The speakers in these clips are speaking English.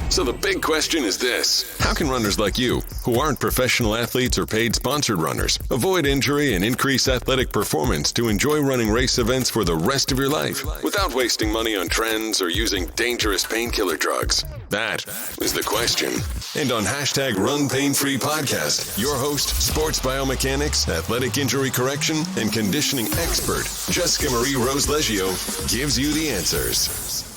So the big question is this: how can runners like you, who aren't professional athletes or paid sponsored runners, avoid injury and increase athletic performance to enjoy running race events for the rest of your life without wasting money on trends or using dangerous painkiller drugs? That is the question. And on hashtag Run Pain Free Podcast, your host, sports biomechanics, athletic injury correction, and conditioning expert, Jessica Rose Leggio, gives you the answers.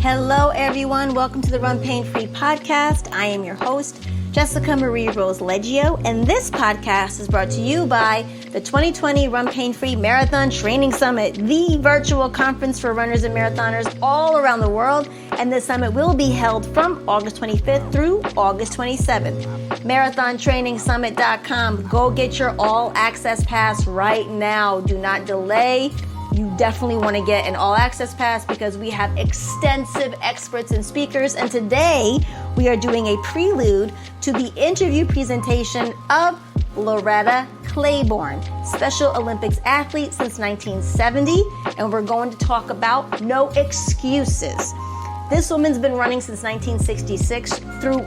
Hello, everyone. Welcome to the Run Pain Free Podcast. I am your host, Jessica Rose Leggio, and this podcast is brought to you by the 2020 Run Pain Free Marathon Training Summit, the virtual conference for runners and marathoners all around the world. And this summit will be held from August 25th through August 27th. MarathonTrainingSummit.com. Go get your all-access pass right now. Do not delay. You definitely want to get an all-access pass because we have extensive experts and speakers. And today we are doing a prelude to the interview presentation of Loretta Claiborne, Special Olympics athlete since 1970. And we're going to talk about no excuses. This woman's been running since 1966 through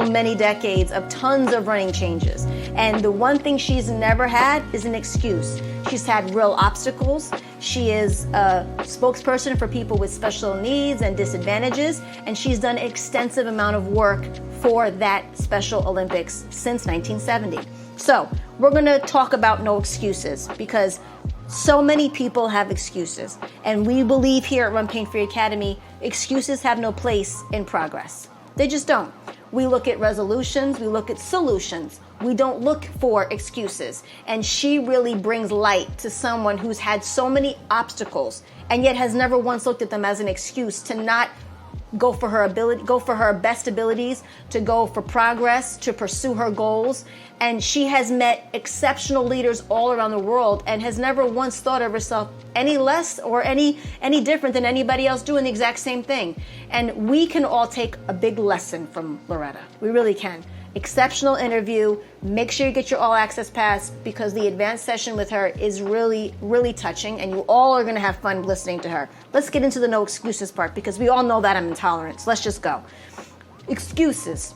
many decades of tons of running changes. And the one thing she's never had is an excuse. She's had real obstacles. She is a spokesperson for people with special needs and disadvantages, and she's done an extensive amount of work for that Special Olympics since 1970. So we're going to talk about no excuses because so many people have excuses, and we believe here at Run Pain Free Academy, excuses have no place in progress. They just don't. We look at resolutions, we look at solutions. We don't look for excuses. And she really brings light to someone who's had so many obstacles and yet has never once looked at them as an excuse to not go for her best abilities, to go for progress, to pursue her goals. And she has met exceptional leaders all around the world and has never once thought of herself any less or any different than anybody else doing the exact same thing. And we can all take a big lesson from Loretta. We really can. Exceptional interview. Make sure you get your all-access pass because the advanced session with her is really, really touching, and you all are going to have fun listening to her. Let's get into the no excuses part because we all know that I'm intolerant. So let's just go. Excuses.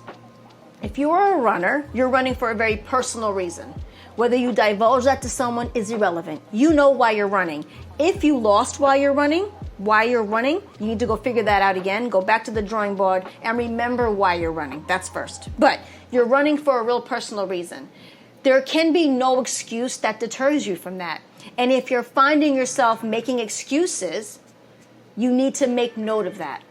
If you are a runner, you're running for a very personal reason. Whether you divulge that to someone is irrelevant. You know why you're running. If you lost while you're running, you need to go figure that out again. Go back to the drawing board and remember why you're running. That's first. But you're running for a real personal reason. There can be no excuse that deters you from that. And if you're finding yourself making excuses, you need to make note of that.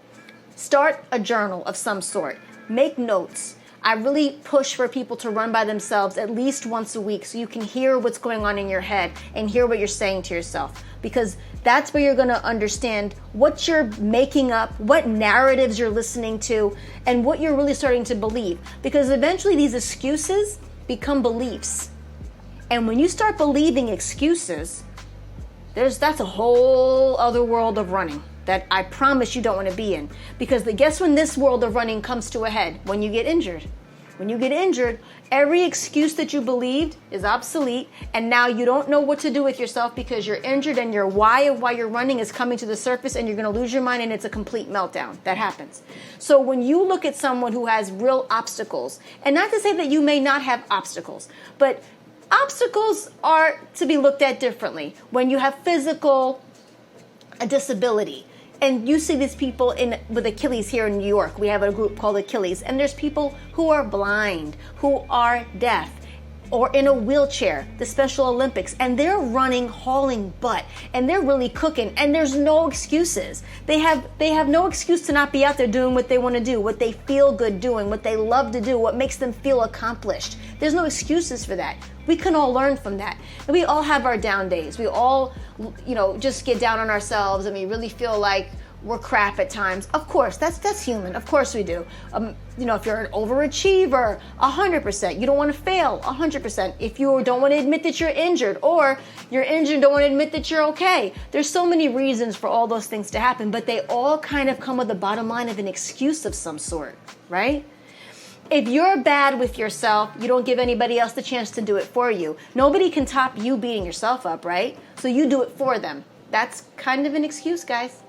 Start a journal of some sort. Make notes. I really push for people to run by themselves at least once a week so you can hear what's going on in your head and hear what you're saying to yourself, because that's where you're going to understand what you're making up, what narratives you're listening to, and what you're really starting to believe, because eventually these excuses become beliefs. And when you start believing excuses, that's a whole other world of running that I promise you don't want to be in. Because guess when this world of running comes to a head? When you get injured. When you get injured, every excuse that you believed is obsolete, and now you don't know what to do with yourself because you're injured and your why of why you're running is coming to the surface and you're going to lose your mind and it's a complete meltdown. That happens. So when you look at someone who has real obstacles, and not to say that you may not have obstacles, but obstacles are to be looked at differently. When you have a disability, and you see these people with Achilles here in New York. We have a group called Achilles. And there's people who are blind, who are deaf, or in a wheelchair, the Special Olympics. And they're running, hauling butt. And they're really cooking. And there's no excuses. They have no excuse to not be out there doing what they want to do, what they feel good doing, what they love to do, what makes them feel accomplished. There's no excuses for that. We can all learn from that. And we all have our down days. We all, just get down on ourselves and we really feel like we're crap at times. Of course, that's human. Of course we do. If you're an overachiever, 100%. You don't want to fail, 100%. If you don't want to admit that you're injured, or you're injured and don't want to admit that you're okay. There's so many reasons for all those things to happen, but they all kind of come with the bottom line of an excuse of some sort, right? If you're bad with yourself, you don't give anybody else the chance to do it for you. Nobody can top you beating yourself up, right? So you do it for them. That's kind of an excuse, guys.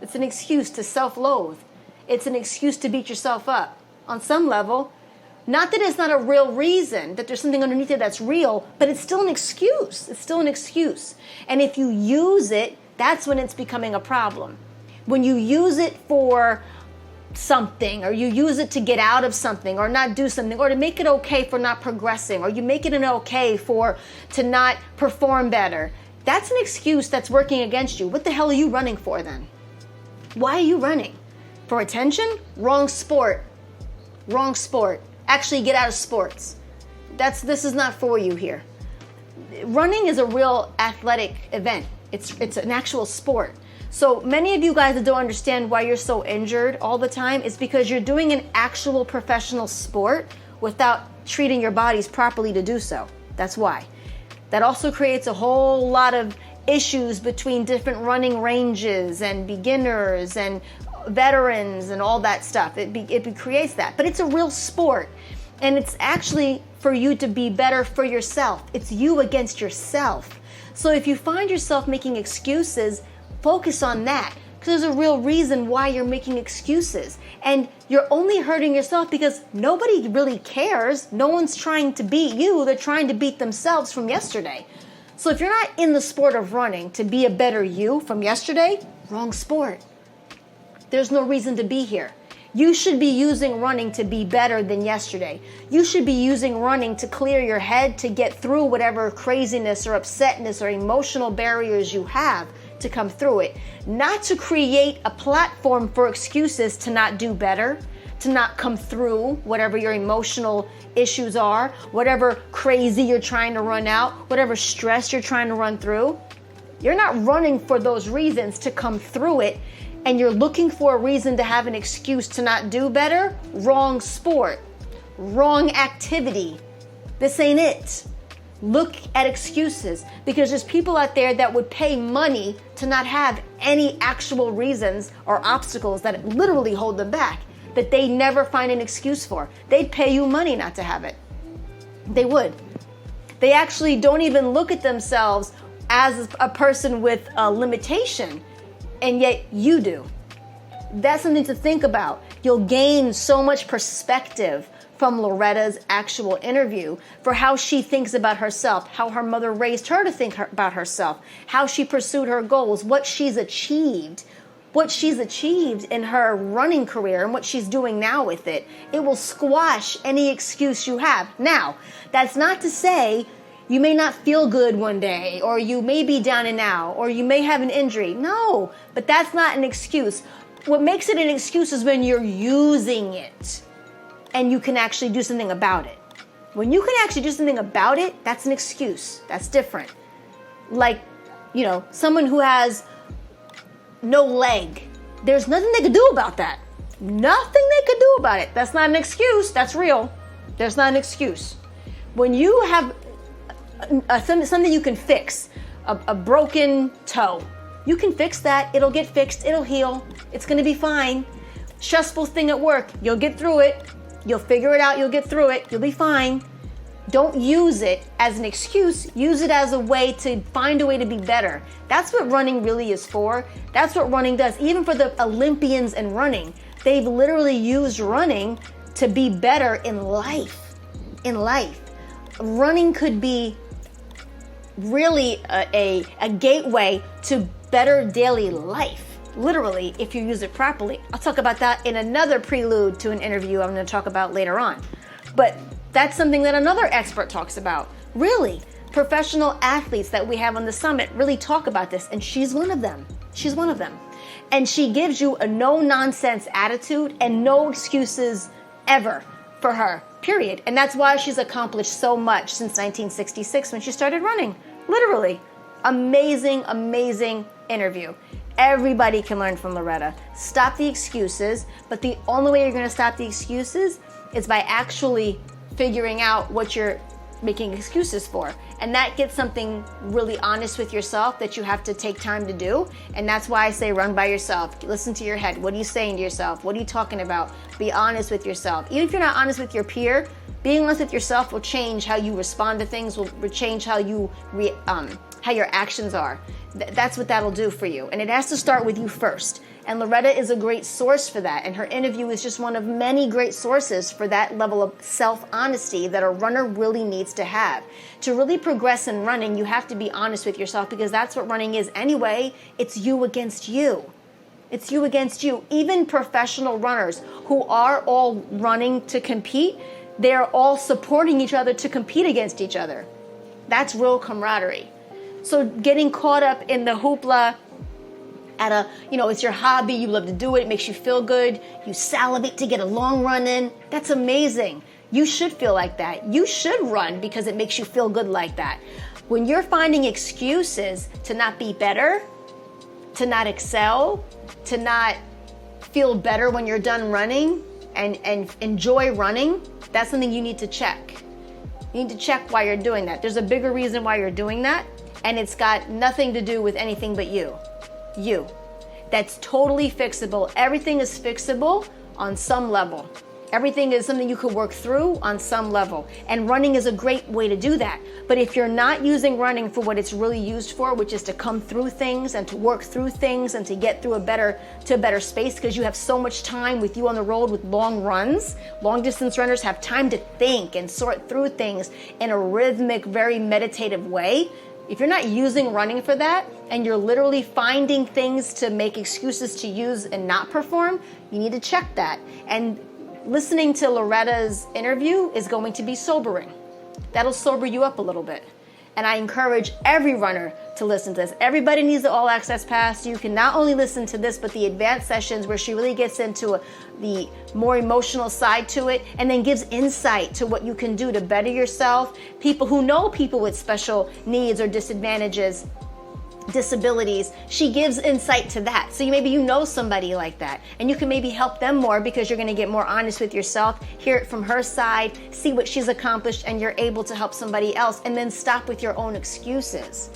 It's an excuse to self-loathe. It's an excuse to beat yourself up on some level. Not that it's not a real reason, that there's something underneath it that's real, but it's still an excuse. It's still an excuse. And if you use it, that's when it's becoming a problem. When you use it for something, or you use it to get out of something, or not do something, or to make it okay for not progressing, or you make it an okay to not perform better, that's an excuse that's working against you. What the hell are you running for then? Why are you running? For attention? Wrong sport. Wrong sport. Actually, get out of sports. This is not for you here. Running is a real athletic event. It's an actual sport. So many of you guys that don't understand why you're so injured all the time is because you're doing an actual professional sport without treating your bodies properly to do so. That's why. That also creates a whole lot of issues between different running ranges and beginners and veterans and all that stuff. It creates that. But it's a real sport. And it's actually for you to be better for yourself. It's you against yourself. So if you find yourself making excuses, focus on that, because there's a real reason why you're making excuses. And you're only hurting yourself because nobody really cares. No one's trying to beat you. They're trying to beat themselves from yesterday. So if you're not in the sport of running to be a better you from yesterday, wrong sport. There's no reason to be here. You should be using running to be better than yesterday. You should be using running to clear your head, to get through whatever craziness or upsetness or emotional barriers you have, to come through it, not to create a platform for excuses to not do better, to not come through whatever your emotional issues are, whatever crazy you're trying to run out, whatever stress you're trying to run through. You're not running for those reasons to come through it, and you're looking for a reason to have an excuse to not do better. Wrong sport, wrong activity. This ain't it. Look at excuses, because there's people out there that would pay money to not have any actual reasons or obstacles that literally hold them back, that they never find an excuse for. They'd pay you money not to have it. They would. They actually don't even look at themselves as a person with a limitation, and yet you do. That's something to think about. You'll gain so much perspective from Loretta's actual interview for how she thinks about herself, how her mother raised her to think about herself, how she pursued her goals, what she's achieved in her running career and what she's doing now with it. It will squash any excuse you have. Now, that's not to say you may not feel good one day, or you may be down and out, or you may have an injury. No, but that's not an excuse. What makes it an excuse is when you're using it and you can actually do something about it. When you can actually do something about it, that's an excuse. That's different. Like, someone who has no leg. There's nothing they could do about that. Nothing they could do about it. That's not an excuse. That's real. There's not an excuse. When you have something you can fix, a broken toe, you can fix that. It'll get fixed. It'll heal. It's going to be fine. Stressful thing at work. You'll get through it. You'll figure it out. You'll get through it. You'll be fine. Don't use it as an excuse. Use it as a way to find a way to be better. That's what running really is for. That's what running does. Even for the Olympians in running, they've literally used running to be better in life. In life. Running could be really a gateway to better daily life. Literally, if you use it properly. I'll talk about that in another prelude to an interview I'm going to talk about later on. But that's something that another expert talks about. Really, professional athletes that we have on the summit really talk about this, and she's one of them. She's one of them. And she gives you a no-nonsense attitude and no excuses ever for her, period. And that's why she's accomplished so much since 1966 when she started running. Literally. Amazing, amazing interview. Everybody can learn from Loretta. Stop the excuses, but the only way you're going to stop the excuses is by actually figuring out what you're making excuses for. And that gets something really honest with yourself that you have to take time to do. And that's why I say run by yourself. Listen to your head. What are you saying to yourself? What are you talking about? Be honest with yourself. Even if you're not honest with your peer, being honest with yourself will change how you respond to things, will change how you how your actions are. That's what that'll do for you. And it has to start with you first. And Loretta is a great source for that. And her interview is just one of many great sources for that level of self-honesty that a runner really needs to have. To really progress in running, you have to be honest with yourself, because that's what running is anyway. It's you against you. It's you against you. Even professional runners who are all running to compete, they're all supporting each other to compete against each other. That's real camaraderie. So getting caught up in the hoopla at it's your hobby, you love to do it, it makes you feel good, you salivate to get a long run in, that's amazing. You should feel like that. You should run because it makes you feel good like that. When you're finding excuses to not be better, to not excel, to not feel better when you're done running and enjoy running, that's something you need to check. You need to check why you're doing that. There's a bigger reason why you're doing that, and it's got nothing to do with anything but you. You. That's totally fixable. Everything is fixable on some level. Everything is something you could work through on some level. And running is a great way to do that. But if you're not using running for what it's really used for, which is to come through things and to work through things and to get through a better space, because you have so much time with you on the road with long runs. Long distance runners have time to think and sort through things in a rhythmic, very meditative way. If you're not using running for that, and you're literally finding things to make excuses to use and not perform, you need to check that. And listening to Loretta's interview is going to be sobering. That'll sober you up a little bit. And I encourage every runner to listen to this. Everybody needs the All Access Pass. You can not only listen to this, but the advanced sessions where she really gets into the more emotional side to it, and then gives insight to what you can do to better yourself. People who know people with special needs or disadvantages, disabilities, she gives insight to that. So maybe you know somebody like that, and you can maybe help them more because you're going to get more honest with yourself, hear it from her side, see what she's accomplished, and you're able to help somebody else, and then stop with your own excuses.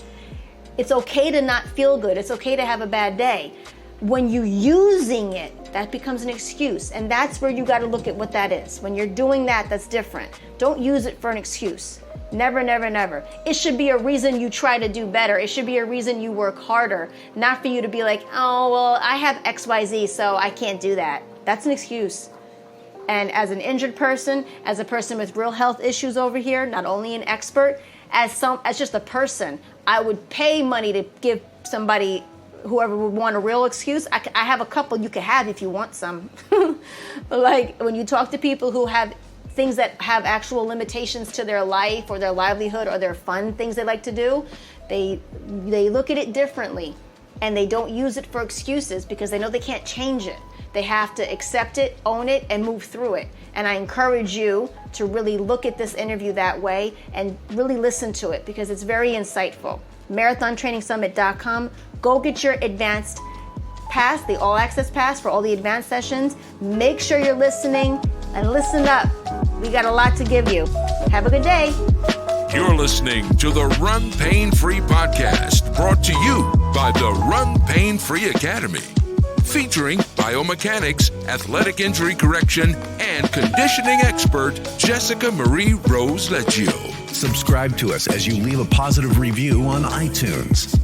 It's okay to not feel good. It's okay to have a bad day. When you're using it, that becomes an excuse, and that's where you got to look at what that is. When you're doing that, that's different. Don't use it for an excuse. Never, never, never. It should be a reason you try to do better. It should be a reason you work harder, not for you to be like, oh, well, I have XYZ, so I can't do that. That's an excuse. And as an injured person, as a person with real health issues over here, not only an expert, as just a person, I would pay money to give somebody, whoever would want a real excuse. I have a couple you could have if you want some. Like when you talk to people who have things that have actual limitations to their life or their livelihood or their fun things they like to do, they look at it differently, and they don't use it for excuses because they know they can't change it. They have to accept it, own it, and move through it. And I encourage you to really look at this interview that way and really listen to it because it's very insightful. MarathonTrainingSummit.com. Go get your advanced pass, the All Access Pass for all the advanced sessions. Make sure you're listening and listen up. We got a lot to give you. Have a good day. You're listening to the Run Pain Free podcast, brought to you by the Run Pain Free Academy, featuring biomechanics, athletic injury correction, and conditioning expert Jessica Marie Rose Leggio. Subscribe to us as you leave a positive review on iTunes.